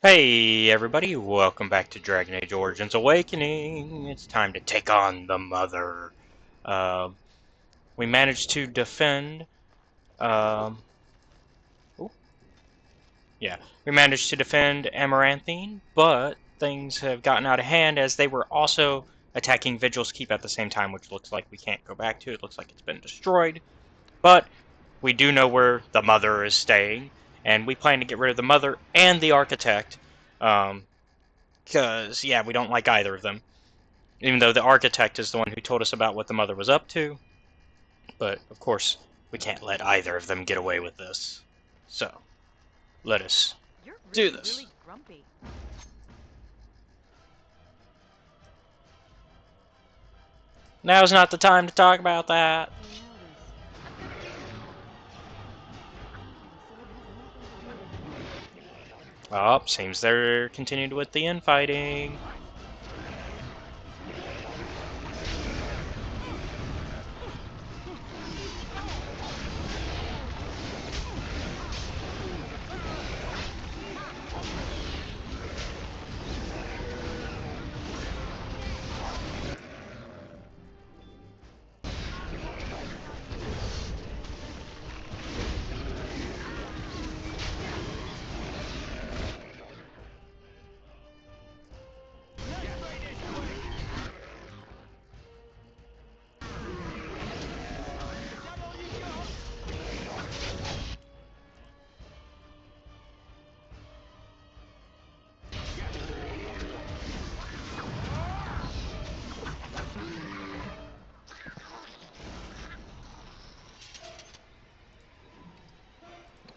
Hey everybody, welcome back to Dragon Age Origins Awakening. It's time to take on the Mother. Um, we managed to defend, um, ooh, yeah, we managed to defend Amaranthine, but things have gotten out of hand as they were also attacking Vigil's Keep at the same time, which looks like we can't go back to. It looks like it's been destroyed, but we do know where the Mother is staying, and we plan to get rid of the Mother and the Architect. Um, Because, yeah, we don't like either of them. Even though the architect is the one who told us about what the mother was up to. But, of course, we can't let either of them get away with this. So, let us do this. Really grumpy. Now's not the time to talk about that. Oh, seems they're continued with the infighting.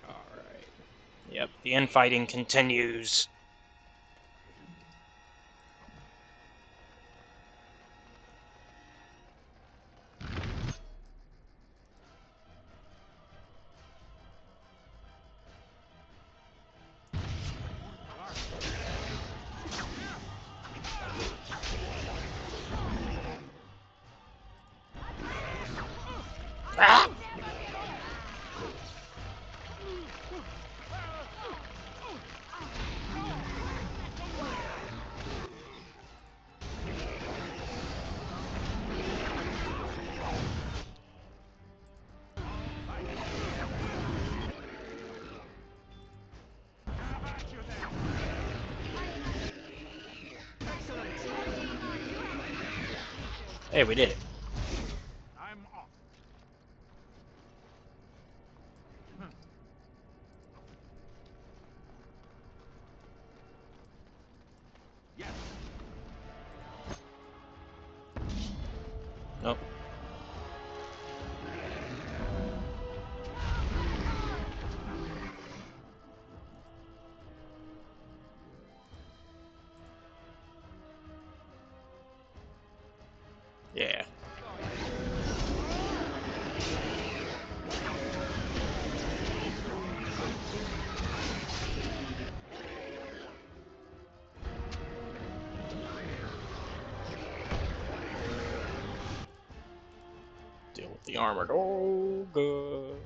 Alright. Yep, the infighting continues. Ah! Hey, we did it. I'm off. Yes. Nope. Yeah. Deal with the armored ogre.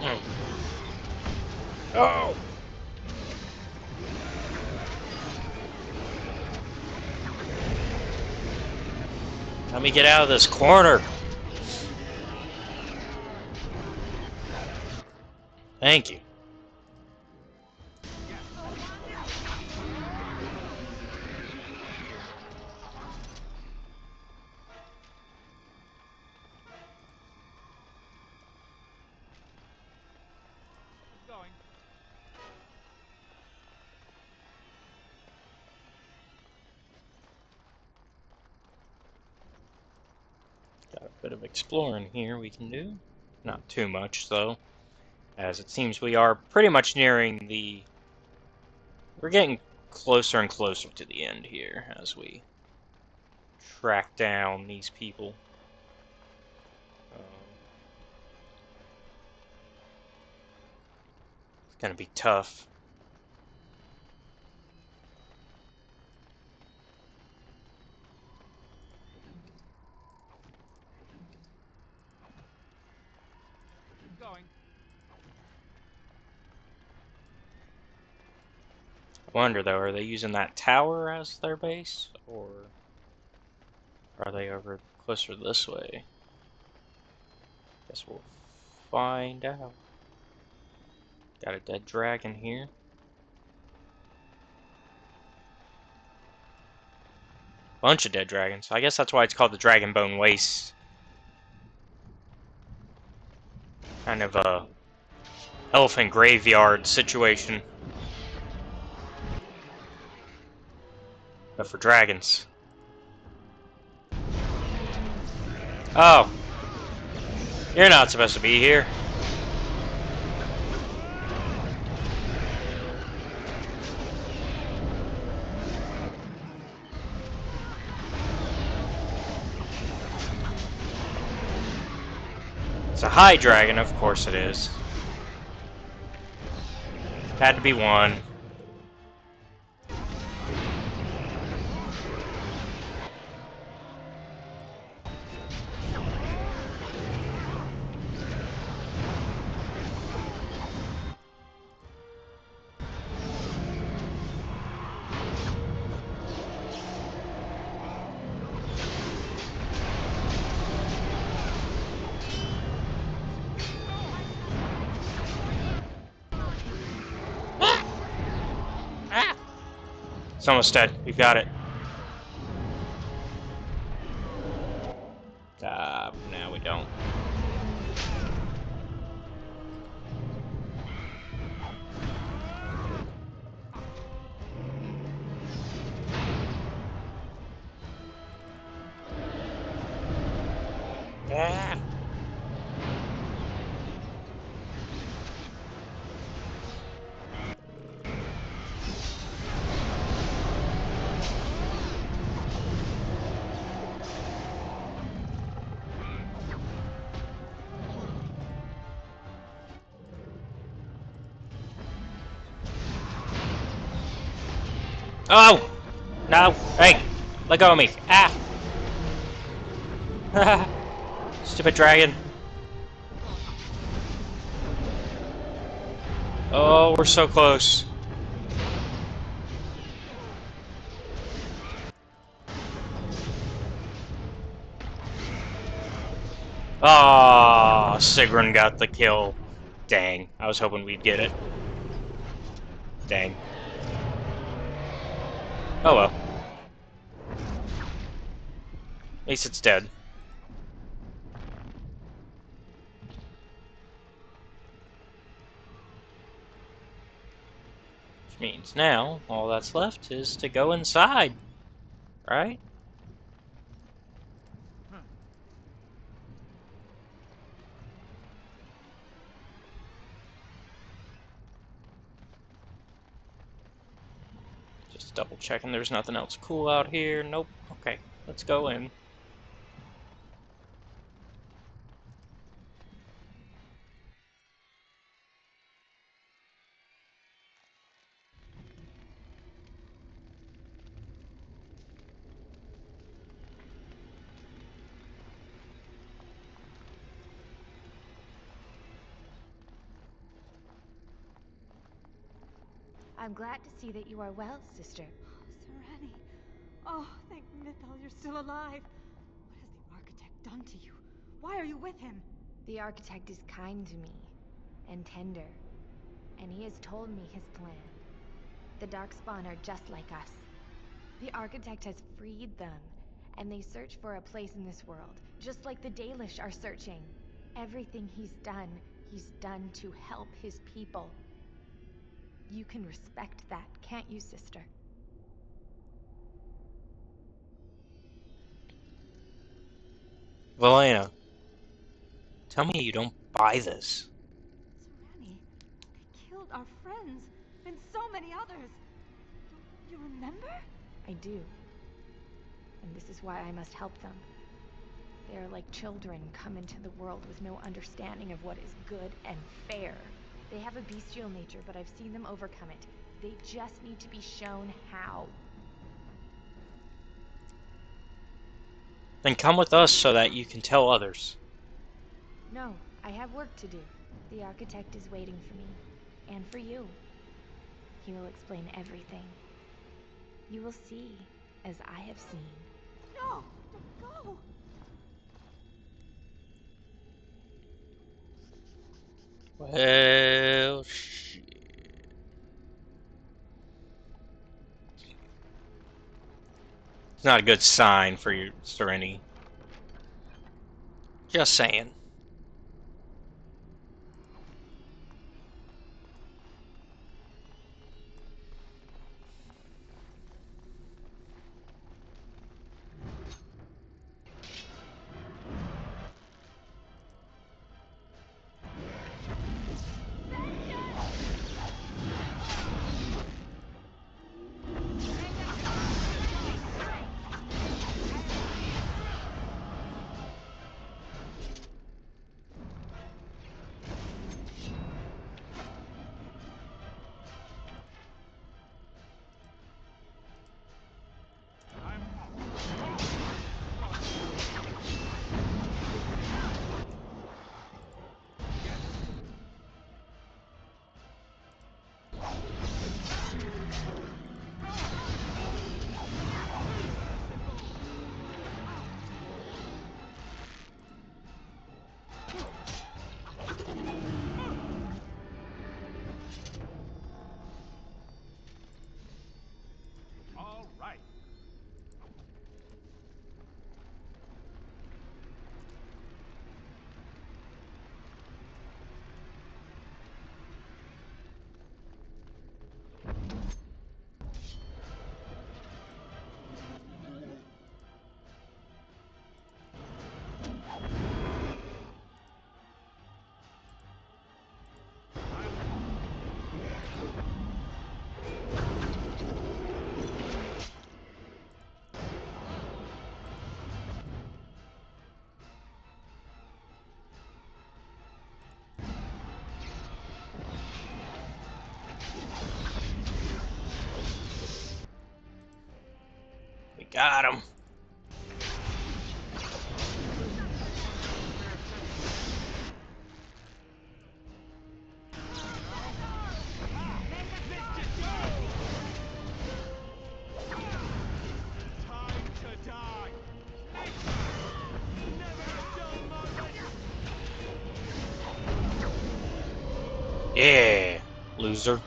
Mm. Oh! Let me get out of this corner. Thank you. Going. Got a bit of exploring here we can do. Not too much, though, as it seems we are pretty much nearing the... We're getting closer and closer to the end here as we track down these people. Um, Gonna be tough. Going. I wonder though, are they using that tower as their base, or are they over closer this way? Guess we'll find out. Got a dead dragon here. Bunch of dead dragons. I guess that's why it's called the Dragonbone Waste. Kind of a elephant graveyard situation. But for dragons. Oh. You're not supposed to be here. It's a high dragon, of course it is. Had to be one. It's almost dead. We've got it. No, we don't. Ah. Oh! No! Hey! Let go of me! Ah! Stupid dragon! Oh, we're so close. Ah, Sigrun got the kill. Dang. I was hoping we'd get it. Dang. Oh well. At least it's dead. Which means now, all that's left is to go inside. Right? Just double checking there's nothing else cool out here. Nope. Okay, let's go in. I'm glad to see that you are well, sister. Sereni. Oh, thank Mythal you're still alive. What has the architect done to you? Why are you with him? The architect is kind to me, and tender, and he has told me his plan. The Darkspawn are just like us. The architect has freed them, and they search for a place in this world, just like the Dalish are searching. Everything he's done to help his people. You can respect that, can't you, sister? Valena, tell me you don't buy this. Sereni, they killed our friends, and so many others. You remember? I do. And this is why I must help them. They are like children come into the world with no understanding of what is good and fair. They have a bestial nature, but I've seen them overcome it. They just need to be shown how. Then come with us so that you can tell others. No, I have work to do. The architect is waiting for me. And for you. He will explain everything. You will see, as I have seen. No! Don't go! Well, shit. It's not a good sign for your Serenity. Just saying. All right. We got him. Time to die. Never a dull moment. Yeah, loser.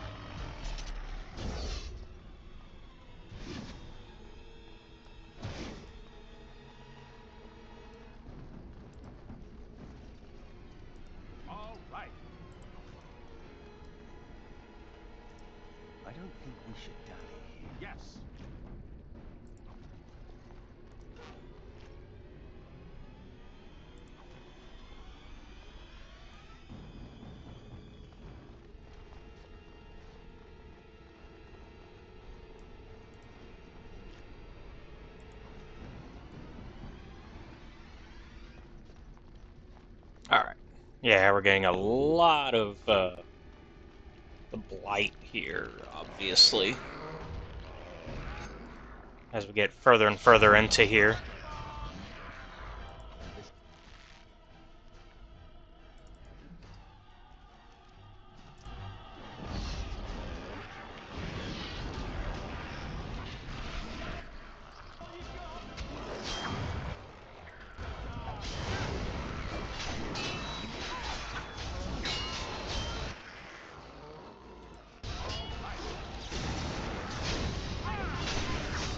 All right. I don't think we should dally here. Yes. Alright. Yeah, we're getting a lot of the blight here, obviously. As we get further and further into here.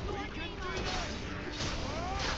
We can do this.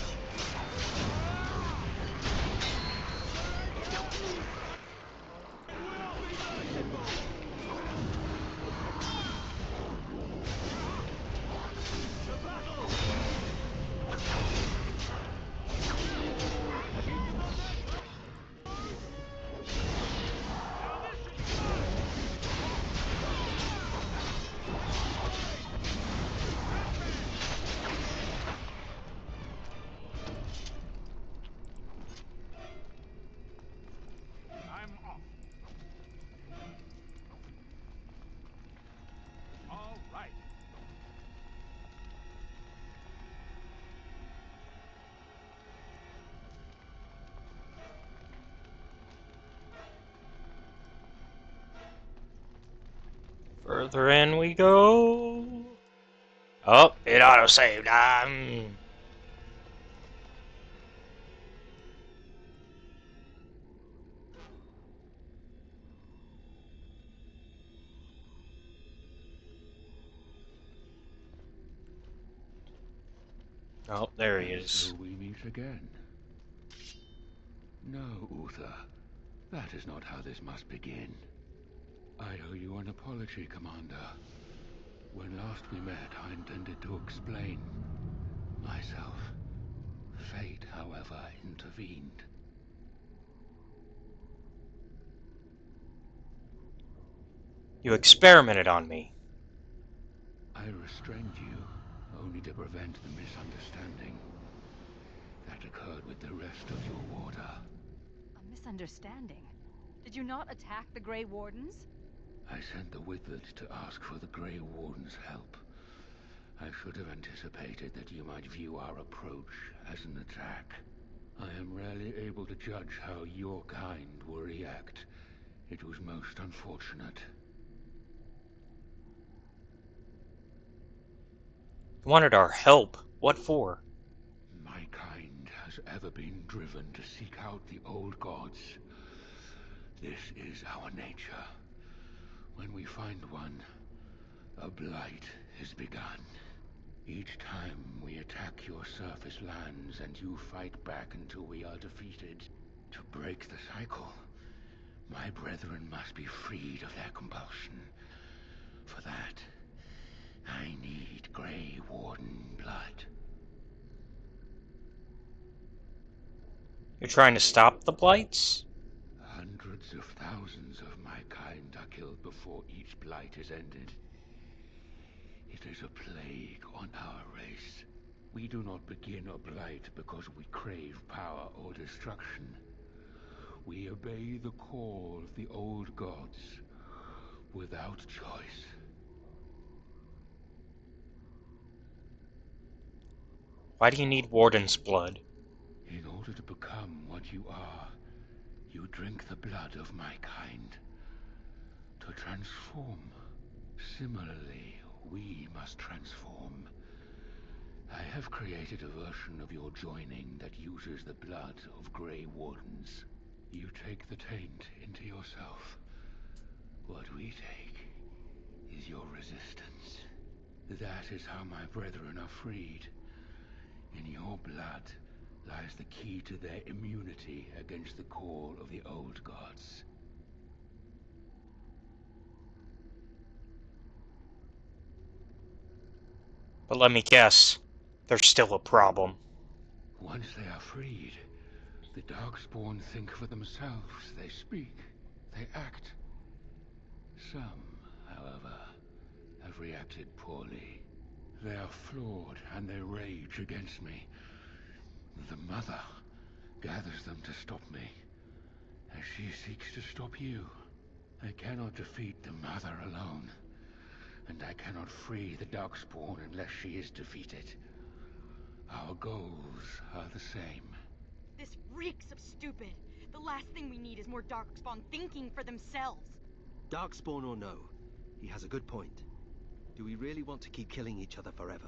Further in we go. Oh, it autosaved. Oh, there he And is. so we meet again. No, Uther. That is not how this must begin. I owe you an apology, Commander. When last we met, I intended to explain myself. Fate, however, intervened. You experimented on me. I restrained you, only to prevent the misunderstanding that occurred with the rest of your order. A misunderstanding? Did you not attack the Grey Wardens? I sent the Withered to ask for the Grey Warden's help. I should have anticipated that you might view our approach as an attack. I am rarely able to judge how your kind will react. It was most unfortunate. You wanted our help. What for? My kind has ever been driven to seek out the old gods. This is our nature. When we find one, a blight is begun. Each time we attack your surface lands and you fight back until we are defeated. To break the cycle, my brethren must be freed of their compulsion. For that, I need Grey Warden blood. You're trying to stop the blights? Hundreds of thousands of my kind are killed before each blight is ended. It is a plague on our race. We do not begin a blight because we crave power or destruction. We obey the call of the old gods without choice. Why do you need Warden's blood? In order to become what you are, you drink the blood of my kind. To transform. Similarly, we must transform. I have created a version of your joining that uses the blood of Grey Wardens. You take the taint into yourself. What we take is your resistance. That is how my brethren are freed. In your blood lies the key to their immunity against the call of the old gods. But let me guess, there's still a problem. Once they are freed, the Darkspawn think for themselves. They speak, they act. Some, however, have reacted poorly. They are flawed and they rage against me. The Mother gathers them to stop me, as she seeks to stop you. I cannot defeat the Mother alone, and I cannot free the Darkspawn unless she is defeated. Our goals are the same. This reeks of stupid. The last thing we need is more Darkspawn thinking for themselves. Darkspawn or no, he has a good point. Do we really want to keep killing each other forever?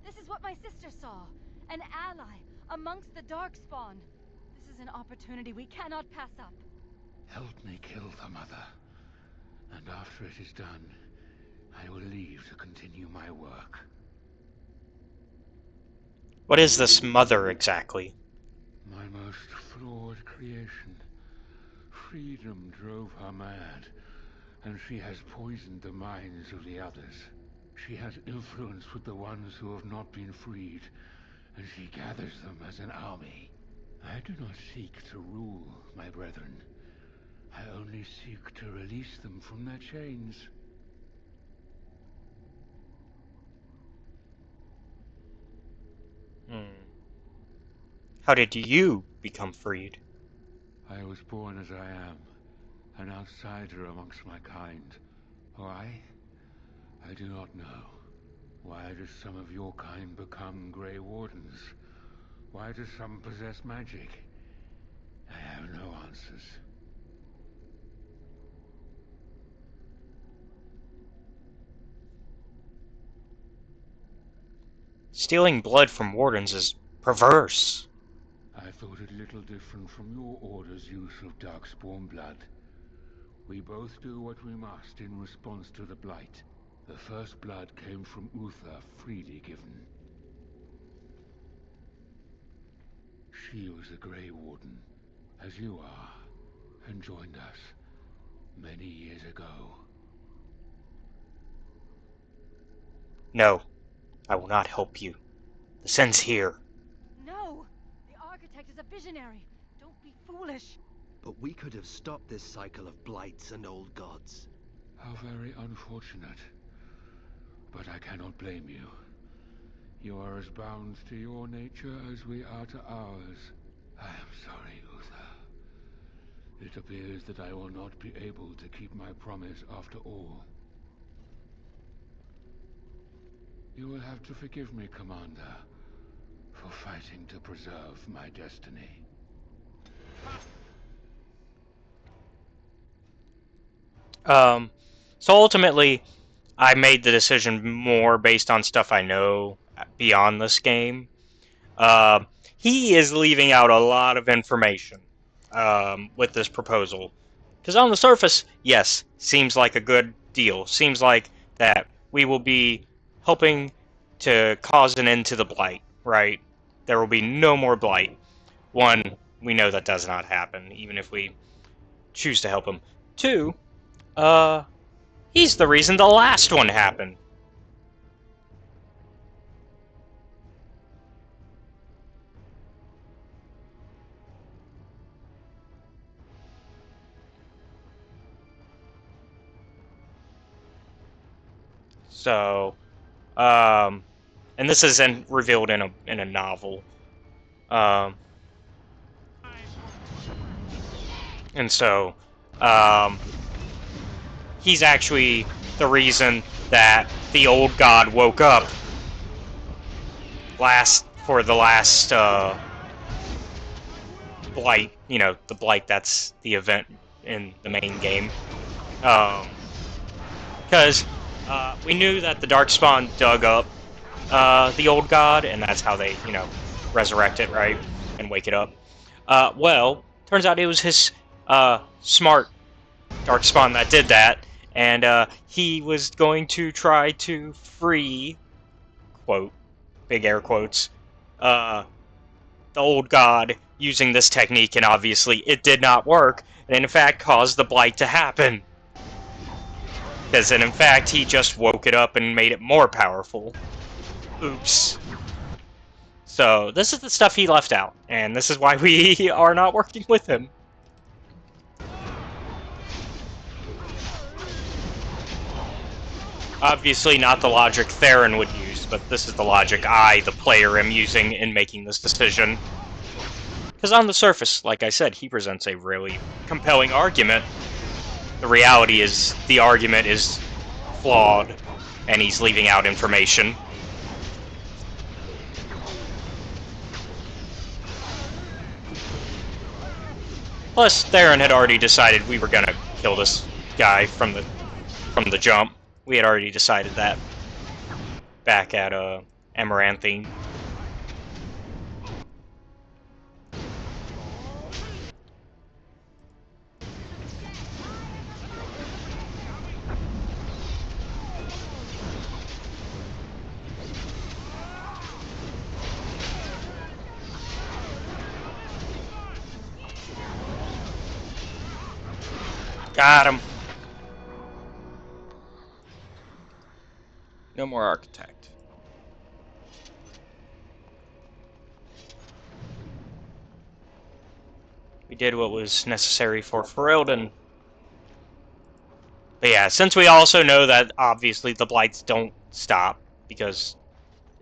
This is what my sister saw. An ally amongst the Darkspawn. This is an opportunity we cannot pass up. Help me kill the Mother, and after it is done, I will leave to continue my work. What is this mother exactly? My most flawed creation. Freedom drove her mad, and she has poisoned the minds of the others. She has influence with the ones who have not been freed, and she gathers them as an army. I do not seek to rule, my brethren. I only seek to release them from their chains. How did you become freed? I was born as I am, an outsider amongst my kind. Why? I do not know. Why do some of your kind become Grey Wardens? Why do some possess magic? I have no answers. Stealing blood from wardens is perverse. I thought it little different from your order's use of darkspawn blood. We both do what we must in response to the Blight. The first blood came from Uther, freely given. She was a Grey Warden, as you are, and joined us many years ago. No, I will not help you. The Sen's here. No! The Architect is a visionary. Don't be foolish. But we could have stopped this cycle of blights and old gods. How very unfortunate. But I cannot blame you. You are as bound to your nature as we are to ours. I am sorry, Uther. It appears that I will not be able to keep my promise after all. You will have to forgive me, Commander, for fighting to preserve my destiny. So ultimately, I made the decision more based on stuff I know beyond this game. Uh, he is leaving out a lot of information with this proposal. Because on the surface, yes, seems like a good deal. Seems like that we will be helping to cause an end to the Blight, right? There will be no more Blight. One, we know that does not happen, even if we choose to help him. Two, he's the reason the last one happened. So, and this isn't revealed in a novel. Um, and so, um, he's actually the reason that the old god woke up for the last blight. You know, the blight that's the event in the main game. Because we knew that the Darkspawn dug up the old god, and that's how they, resurrect it, right, and wake it up. Well, turns out it was his smart Darkspawn that did that, and he was going to try to free, quote, big air quotes, the old god using this technique, and obviously it did not work, and in fact caused the blight to happen. Because in fact he just woke it up and made it more powerful. Oops. So this is the stuff he left out, and this is why we are not working with him. Obviously not the logic Theron would use, but this is the logic I, the player, am using in making this decision. Because on the surface, like I said, he presents a really compelling argument. The reality is, the argument is flawed, and he's leaving out information. Plus, Theron had already decided we were gonna kill this guy from the jump. We had already decided that back at Amaranthine. Got him. No more architect. We did what was necessary for Ferelden. But yeah, since we also know that obviously the blights don't stop because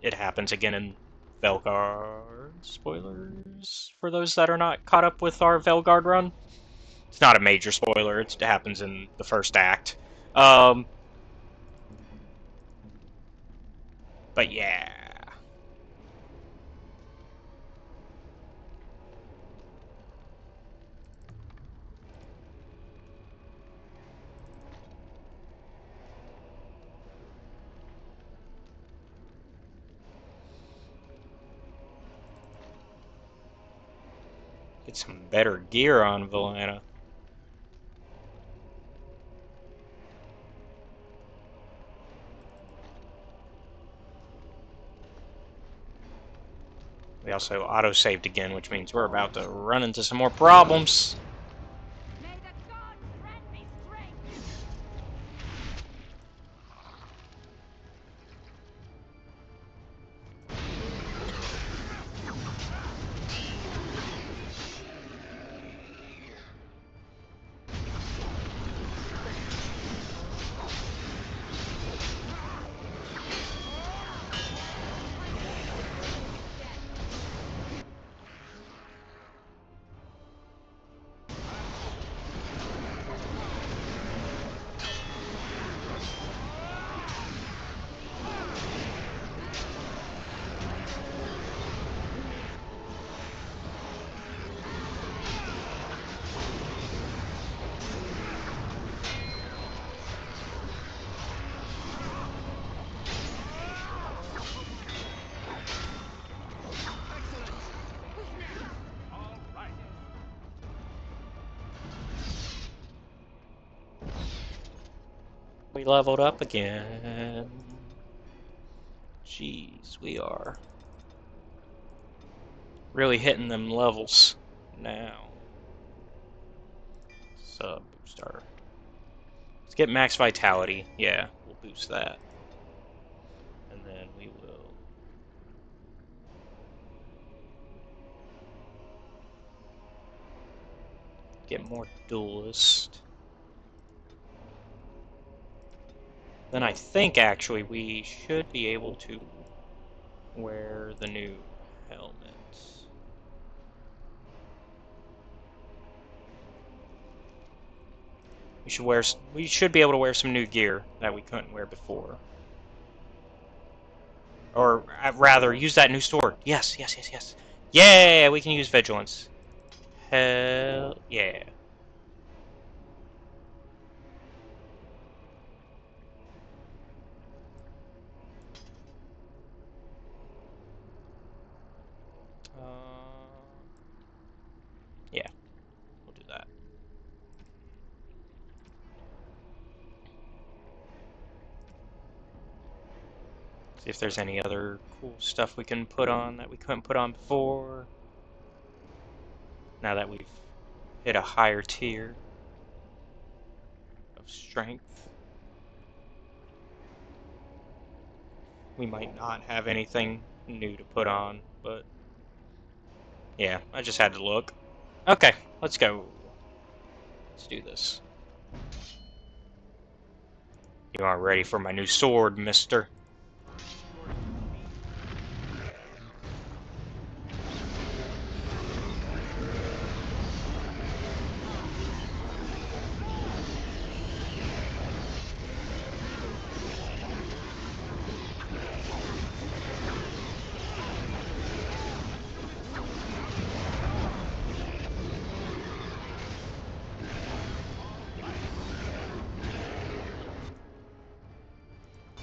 it happens again in Velgard. Spoilers for those that are not caught up with our Velgard run. It's not a major spoiler. It happens in the first act. But yeah. Get some better gear on Valana. We also auto-saved again, which means we're about to run into some more problems. May the gods grant me strength! All right. We leveled up again. Jeez, we are really hitting them levels now. Sub booster. Let's get max vitality. Yeah, we'll boost that. And then we will get more duelist. Then I think actually we should be able to wear the new helmet. We should be able to wear some new gear that we couldn't wear before. Or rather, use that new sword. Yes, yes, yes, yes. Yeah, we can use vigilance. Hell yeah. Yeah, we'll do that. See if there's any other cool stuff we can put on that we couldn't put on before. Now that we've hit a higher tier of strength. We might not have anything new to put on, but yeah, I just had to look. Okay, let's go. Let's do this. You aren't ready for my new sword, mister.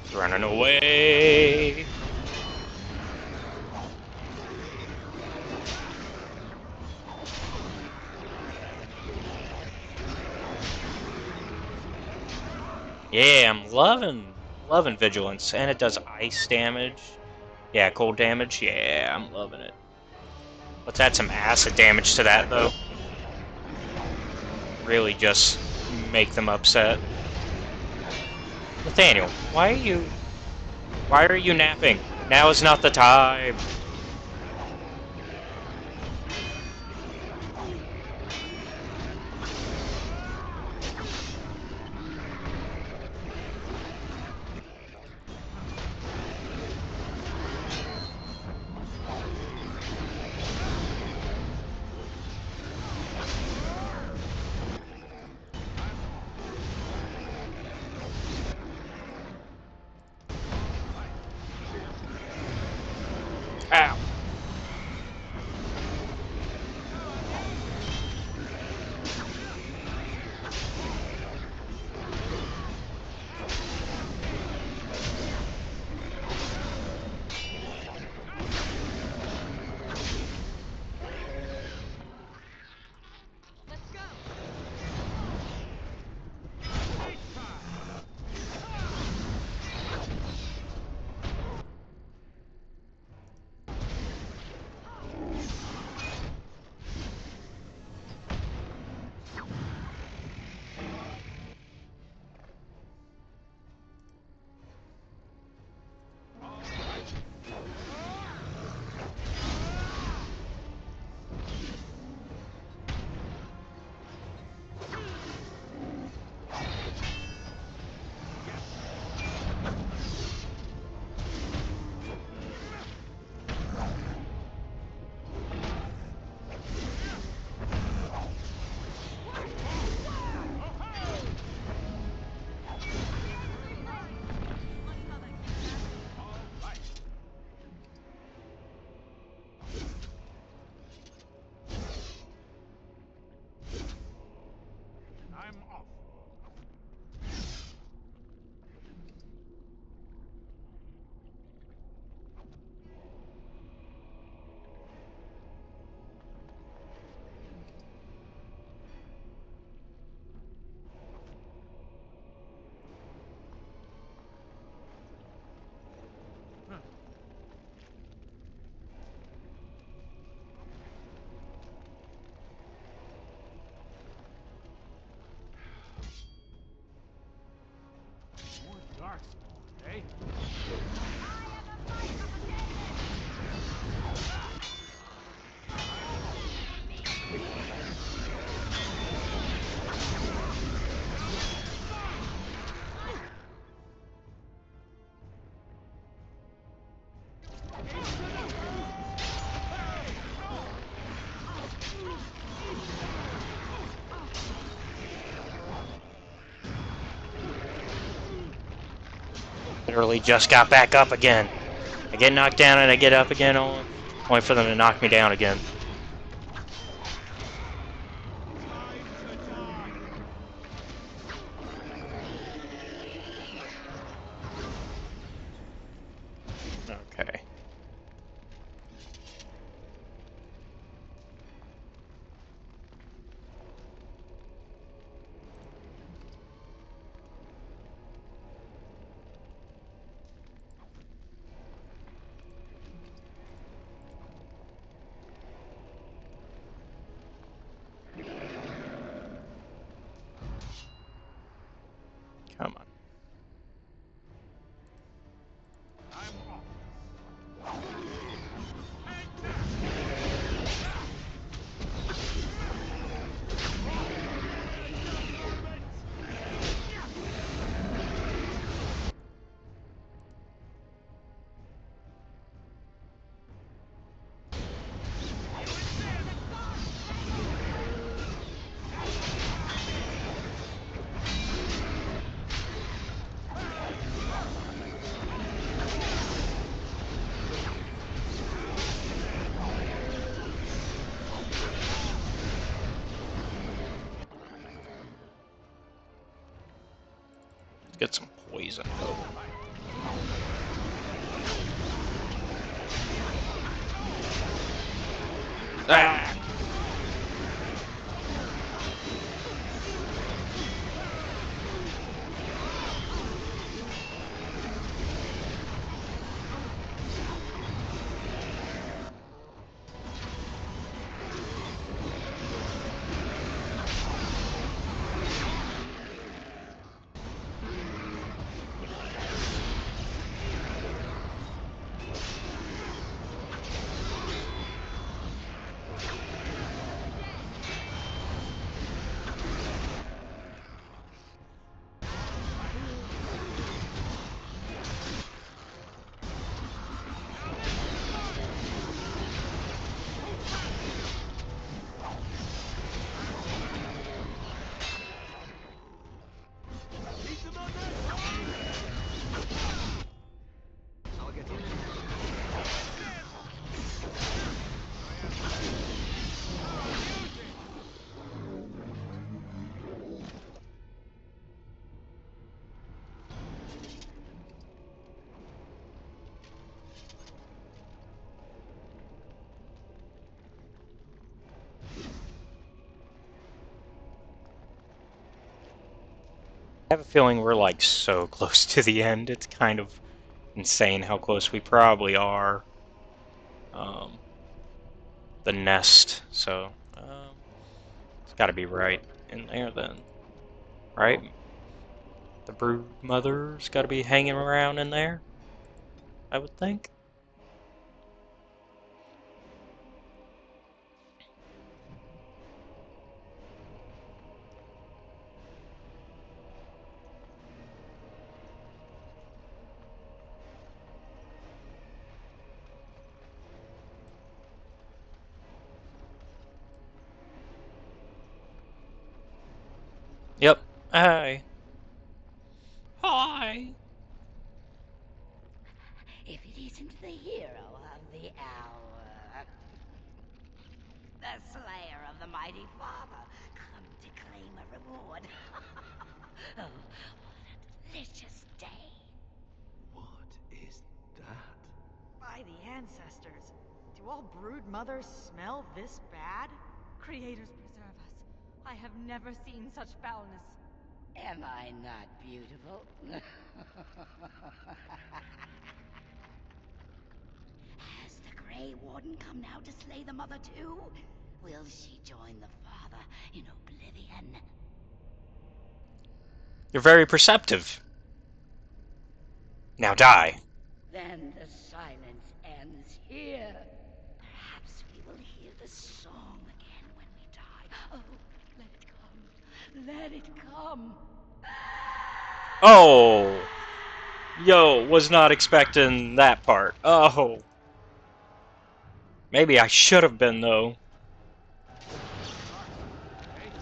It's running away. Yeah, I'm loving vigilance, and it does ice damage. Yeah, cold damage. Yeah, I'm loving it. Let's add some acid damage to that, though. Really just make them upset. Nathaniel, why are you napping? Now is not the time. Ow. I'm off. More darkspawn, eh? Literally just got back up again. I get knocked down and I get up again, only for them to knock me down again. Time to die. Okay. Come on. I'm off. Get some poison. Ah! I'll get in. I have a feeling we're like so close to the end. It's kind of insane how close we probably are. The nest, so it's got to be right in there then, right? The brood mother's got to be hanging around in there, I would think. Yep. Hi. Hi. If it isn't the hero of the hour, the slayer of the mighty father, come to claim a reward. Oh, what a delicious day. What is that? By the ancestors, do all brood mothers smell this bad? Creators preserve us. I have never seen such foulness. Am I not beautiful? Has the Grey Warden come now to slay the mother too? Will she join the father in oblivion? You're very perceptive. Now die. Then the silence ends here. Perhaps we will hear the song again when we die. Oh, let it come. Let it come. Oh! Yo, was not expecting that part. Oh. Maybe I should have been, though. Hey,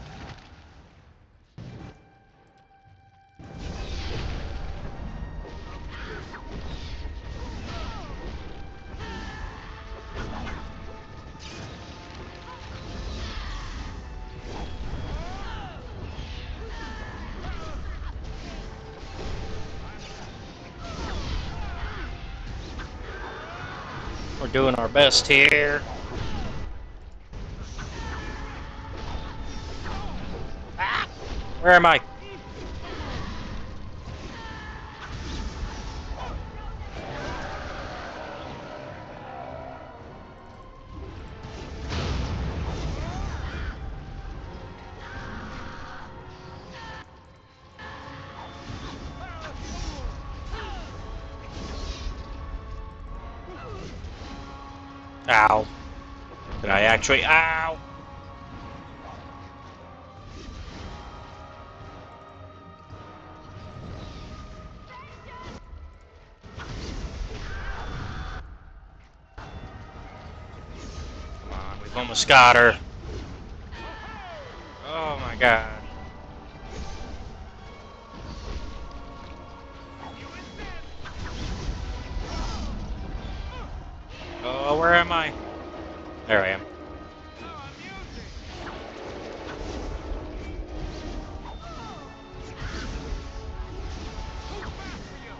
We're doing our best here. Ah! Where am I? Ow. Did I actually? Ow! Come on, we've almost got her. Oh my god. Oh, where am I? There I am. how amusing! Too fast for you!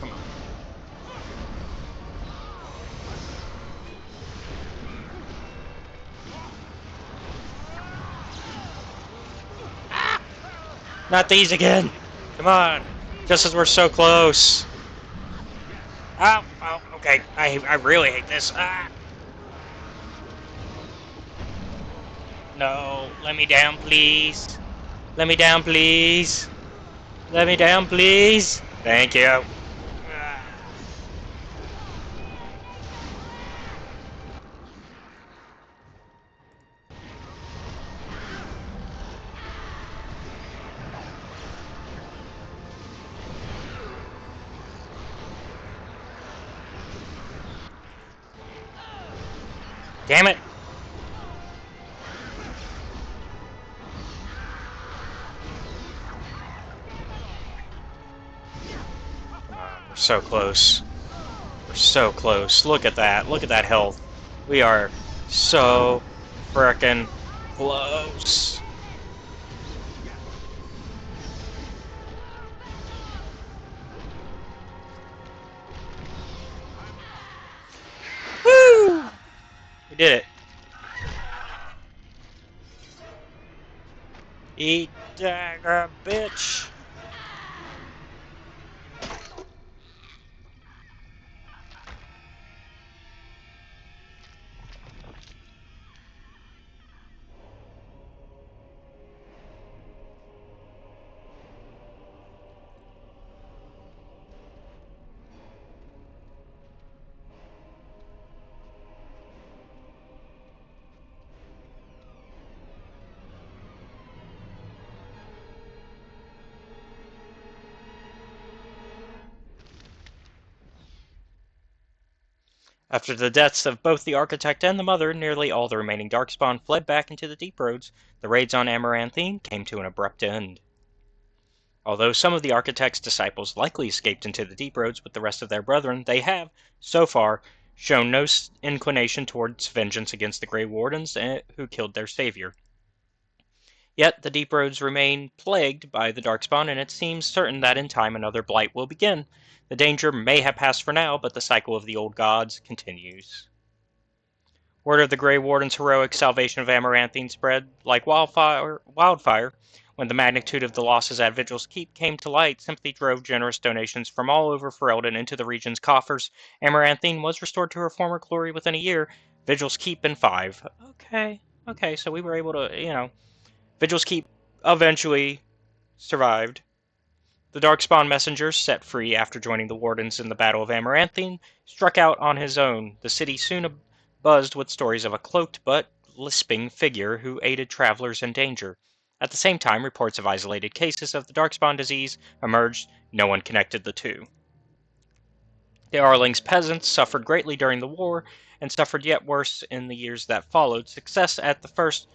Come on. Not these again. Come on. Just as we're so close. Ow. Oh, okay. I really hate this. Ah. No. Let me down, please. Let me down, please. Let me down, please. Thank you. Ah. Damn it. Come on. We're so close. We're so close. Look at that. Look at that health. We are so frickin' close. Woo! We did it. Eat dagger, bitch. After the deaths of both the Architect and the Mother, nearly all the remaining Darkspawn fled back into the Deep Roads. The raids on Amaranthine came to an abrupt end. Although some of the Architect's disciples likely escaped into the Deep Roads with the rest of their brethren, they have, so far, shown no inclination towards vengeance against the Grey Wardens who killed their savior. Yet the deep roads remain plagued by the Darkspawn, and it seems certain that in time another blight will begin. The danger may have passed for now, but the cycle of the old gods continues. Word of the Grey Warden's heroic salvation of Amaranthine spread like wildfire. When the magnitude of the losses at Vigil's Keep came to light, sympathy drove generous donations from all over Ferelden into the region's coffers. Amaranthine was restored to her former glory within a year, Vigil's Keep in 5. Okay, so we were able to, Vigil's Keep eventually survived. The Darkspawn messenger, set free after joining the Wardens in the Battle of Amaranthine, struck out on his own. The city soon buzzed with stories of a cloaked but lisping figure who aided travelers in danger. At the same time, reports of isolated cases of the Darkspawn disease emerged. No one connected the two. The Arling's peasants suffered greatly during the war, and suffered yet worse in the years that followed. Success at the first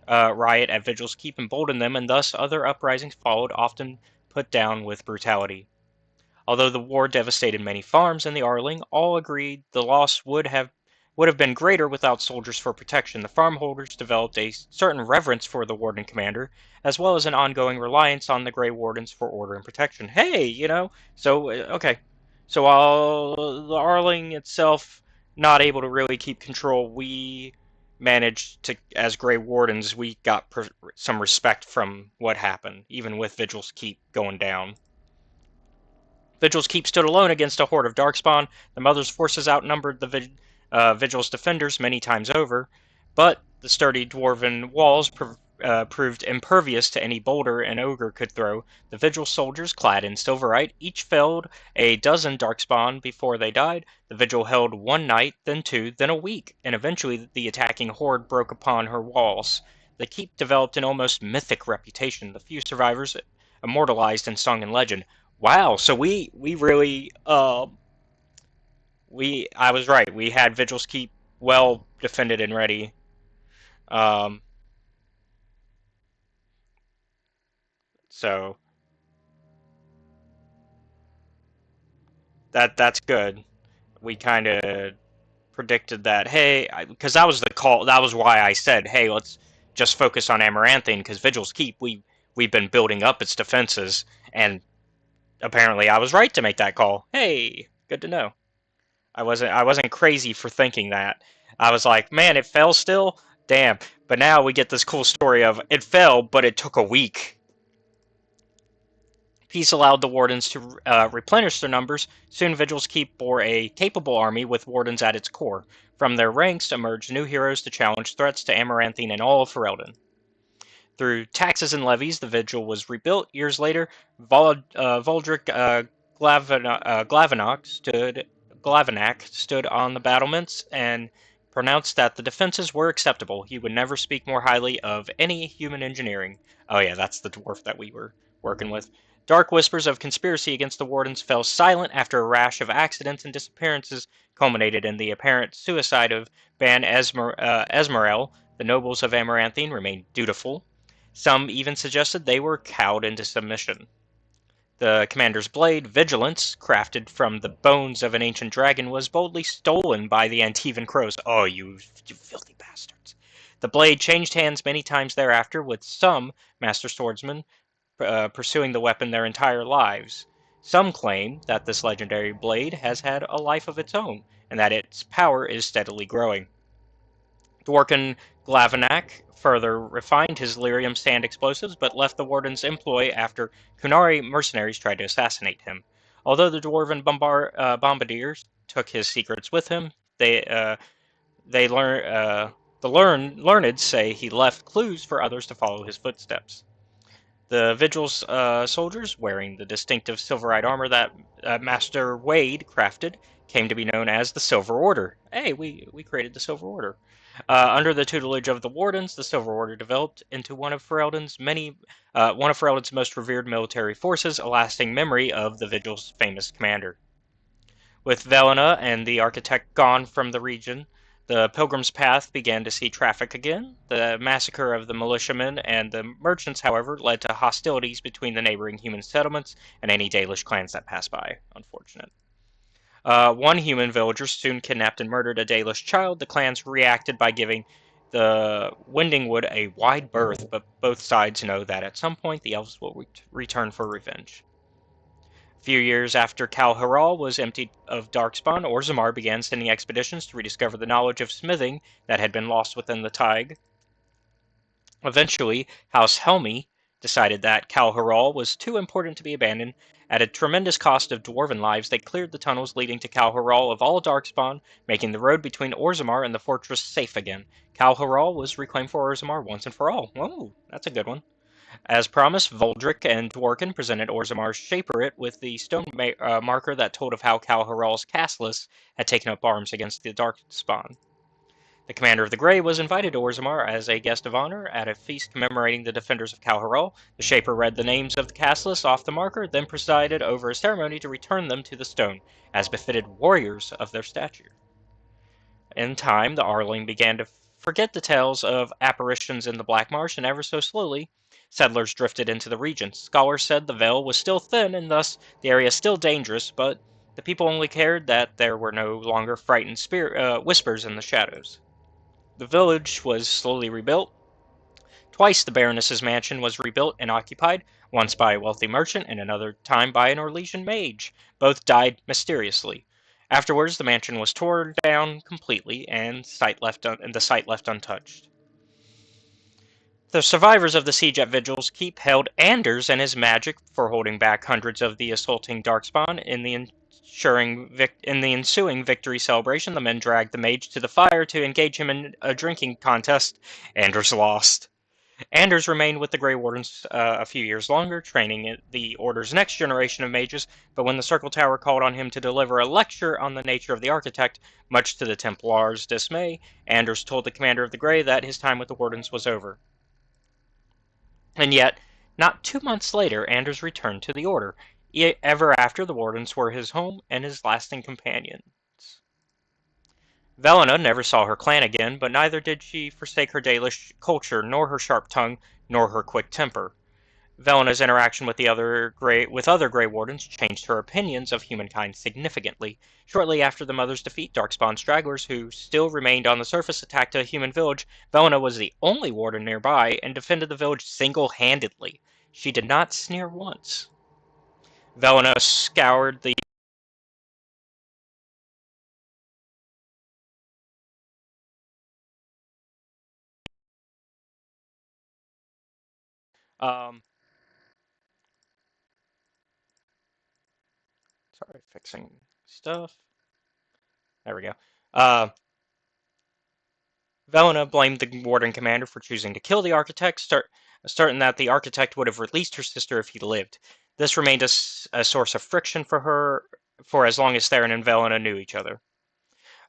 riot at Vigil's Keep emboldened them, and thus other uprisings followed, often put down with brutality. Although the war devastated many farms in the Arling, all agreed the loss would have been greater without soldiers for protection. The farmholders developed a certain reverence for the Warden commander, as well as an ongoing reliance on the Grey Wardens for order and protection. Okay. So while the Arling itself not able to really keep control, we managed to, as Grey Wardens, we got some respect from what happened, even with Vigil's Keep going down. Vigil's Keep stood alone against a horde of Darkspawn. The Mother's forces outnumbered the Vigil's defenders many times over, but the sturdy dwarven walls proved impervious to any boulder an ogre could throw. The Vigil soldiers, clad in silverite, each felled a dozen Darkspawn before they died. The Vigil held one night, then 2, then a week, and eventually the attacking horde broke upon her walls. The keep developed an almost mythic reputation. The few survivors immortalized in song and legend. Wow, so we really I was right. We had Vigil's Keep well defended and ready. Um, so that's good. We kind of predicted that. Hey, because that was the call. That was why I said, hey, let's just focus on Amaranthine because Vigil's Keep we've been building up its defenses, and apparently I was right to make that call. Hey, good to know. I wasn't crazy for thinking that. I was like, man, it fell still? Damn. But now we get this cool story of it fell, but it took a week. Peace allowed the Wardens to replenish their numbers. Soon Vigil's Keep bore a capable army with Wardens at its core. From their ranks emerged new heroes to challenge threats to Amaranthine and all of Ferelden. Through taxes and levies, the Vigil was rebuilt. Years later, Voldric Glavanac stood on the battlements and pronounced that the defenses were acceptable. He would never speak more highly of any human engineering. Oh yeah, that's the dwarf that we were working with. Dark whispers of conspiracy against the Wardens fell silent after a rash of accidents and disappearances culminated in the apparent suicide of Ban Esmerel. The nobles of Amaranthine remained dutiful. Some even suggested they were cowed into submission. The commander's blade, Vigilance, crafted from the bones of an ancient dragon, was boldly stolen by the Antivan crows. Oh, you filthy bastards. The blade changed hands many times thereafter, with some master swordsmen pursuing the weapon their entire lives. Some claim that this legendary blade has had a life of its own, and that its power is steadily growing. Dworkin Glavanac further refined his lyrium sand explosives, but left the Warden's employ after Kunari mercenaries tried to assassinate him. Although the dwarven bombardiers took his secrets with him, the learned say he left clues for others to follow his footsteps. The Vigil's soldiers, wearing the distinctive silverite armor that Master Wade crafted, came to be known as the Silver Order. Hey, we created the Silver Order. Under the tutelage of the Wardens, the Silver Order developed into one of Ferelden's most revered military forces, a lasting memory of the Vigil's famous commander. With Velena and the Architect gone from the region, the Pilgrim's Path began to see traffic again. The massacre of the militiamen and the merchants, however, led to hostilities between the neighboring human settlements and any Dalish clans that passed by. Unfortunate. One human villager soon kidnapped and murdered a dayless child. The clans reacted by giving the Windingwood a wide berth, but both sides know that at some point the elves will return for revenge. A few years after Kal Haral was emptied of Darkspawn, Orzammar began sending expeditions to rediscover the knowledge of smithing that had been lost within the Tig. Eventually, House Helmi decided that Kal Haral was too important to be abandoned. At a tremendous cost of dwarven lives, they cleared the tunnels leading to Kal Haral of all Darkspawn, making the road between Orzammar and the fortress safe again. Kal Haral was reclaimed for Orzammar once and for all. Whoa, that's a good one. As promised, Voldric and Dworkin presented Orzammar's Shaperit with the stone marker that told of how Kal Haral's Castless had taken up arms against the Darkspawn. The commander of the Grey was invited to Orzammar as a guest of honor at a feast commemorating the defenders of Kal Haral. The Shaper read the names of the Castless off the marker, then presided over a ceremony to return them to the stone, as befitted warriors of their stature. In time, the Arling began to forget the tales of apparitions in the Black Marsh, and ever so slowly, settlers drifted into the region. Scholars said the veil was still thin, and thus the area still dangerous, but the people only cared that there were no longer frightened whispers in the shadows. The village was slowly rebuilt. Twice the Baroness's mansion was rebuilt and occupied, once by a wealthy merchant and another time by an Orlesian mage. Both died mysteriously. Afterwards, the mansion was torn down completely and the site left untouched. The survivors of the siege at Vigil's Keep hailed Anders and his magic for holding back hundreds of the assaulting Darkspawn. In the ensuing victory celebration, the men dragged the mage to the fire to engage him in a drinking contest. Anders lost. Anders remained with the Grey Wardens a few years longer, training the Order's next generation of mages, but when the Circle Tower called on him to deliver a lecture on the nature of the Architect, much to the Templars' dismay, Anders told the commander of the Grey that his time with the Wardens was over. And yet, not 2 months later, Anders returned to the Order. Ever after, the Wardens were his home and his lasting companions. Velena never saw her clan again, but neither did she forsake her Dalish culture, nor her sharp tongue, nor her quick temper. Velena's interaction with other Grey Wardens changed her opinions of humankind significantly. Shortly after the Mother's defeat, Darkspawn stragglers, who still remained on the surface, attacked a human village. Velena was the only warden nearby and defended the village single-handedly. She did not sneer once. Velena scoured the um, sorry, fixing stuff. There we go. Uh, Velena blamed the warden commander for choosing to kill the architect, starting that the architect would have released her sister if he lived. This remained a source of friction for her for as long as Theron and Velena knew each other.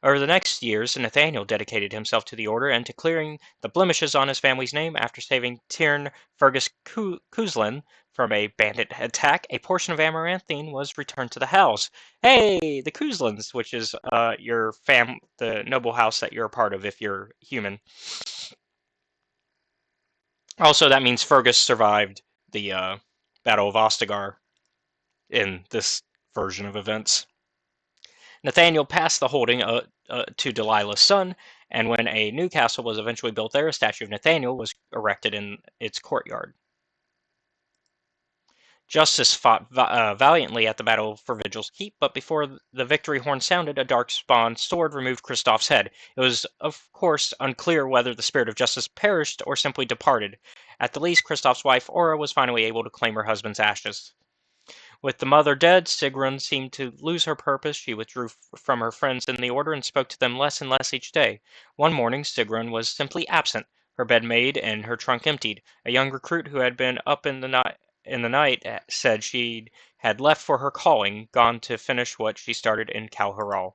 Over the next years, Nathaniel dedicated himself to the Order and to clearing the blemishes on his family's name. After saving Tyrn Fergus Cuzlin from a bandit attack, a portion of Amaranthine was returned to the house. Hey, the Cuzlins, which is the noble house that you're a part of if you're human. Also, that means Fergus survived the Battle of Ostagar in this version of events. Nathaniel passed the holding to Delilah's son, and when a new castle was eventually built there, a statue of Nathaniel was erected in its courtyard. Justice fought valiantly at the battle for Vigil's Keep, but before the victory horn sounded, a Darkspawn sword removed Kristoff's head. It was, of course, unclear whether the spirit of justice perished or simply departed. At the least, Kristoff's wife, Aura, was finally able to claim her husband's ashes. With the mother dead, Sigrun seemed to lose her purpose. She withdrew from her friends in the Order and spoke to them less and less each day. One morning, Sigrun was simply absent, her bed made and her trunk emptied. A young recruit who had been up in the night said she had left for her calling, gone to finish what she started in Kal Haral.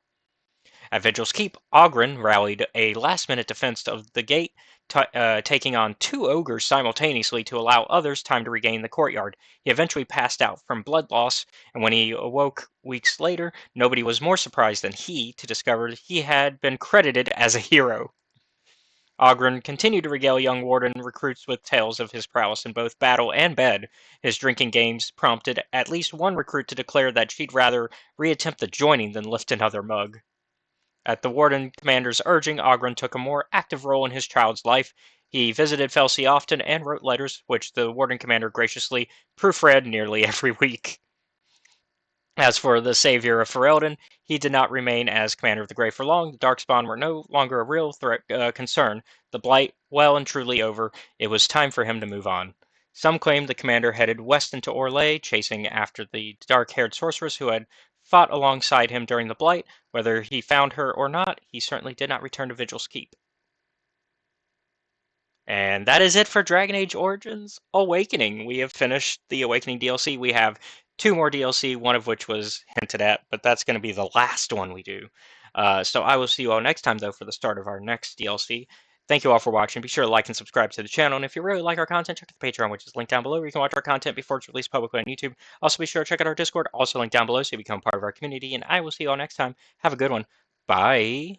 At Vigil's Keep, Oghren rallied a last-minute defense of the gate, taking on 2 ogres simultaneously to allow others time to regain the courtyard. He eventually passed out from blood loss, and when he awoke weeks later, nobody was more surprised than he to discover he had been credited as a hero. Ogren continued to regale young Warden recruits with tales of his prowess in both battle and bed. His drinking games prompted at least one recruit to declare that she'd rather reattempt the joining than lift another mug. At the Warden Commander's urging, Ogren took a more active role in his child's life. He visited Felsi often and wrote letters, which the Warden Commander graciously proofread nearly every week. As for the savior of Ferelden, he did not remain as commander of the Grey for long. The Darkspawn were no longer a real concern. The Blight well and truly over. It was time for him to move on. Some claimed the commander headed west into Orlais, chasing after the dark-haired sorceress who had fought alongside him during the Blight. Whether he found her or not, he certainly did not return to Vigil's Keep. And that is it for Dragon Age Origins Awakening. We have finished the Awakening DLC. We have 2 more DLC, one of which was hinted at, but that's going to be the last one we do. So I will see you all next time, though, for the start of our next DLC. Thank you all for watching. Be sure to like and subscribe to the channel. And if you really like our content, check out the Patreon, which is linked down below, where you can watch our content before it's released publicly on YouTube. Also, be sure to check out our Discord, also linked down below, so you become part of our community. And I will see you all next time. Have a good one. Bye.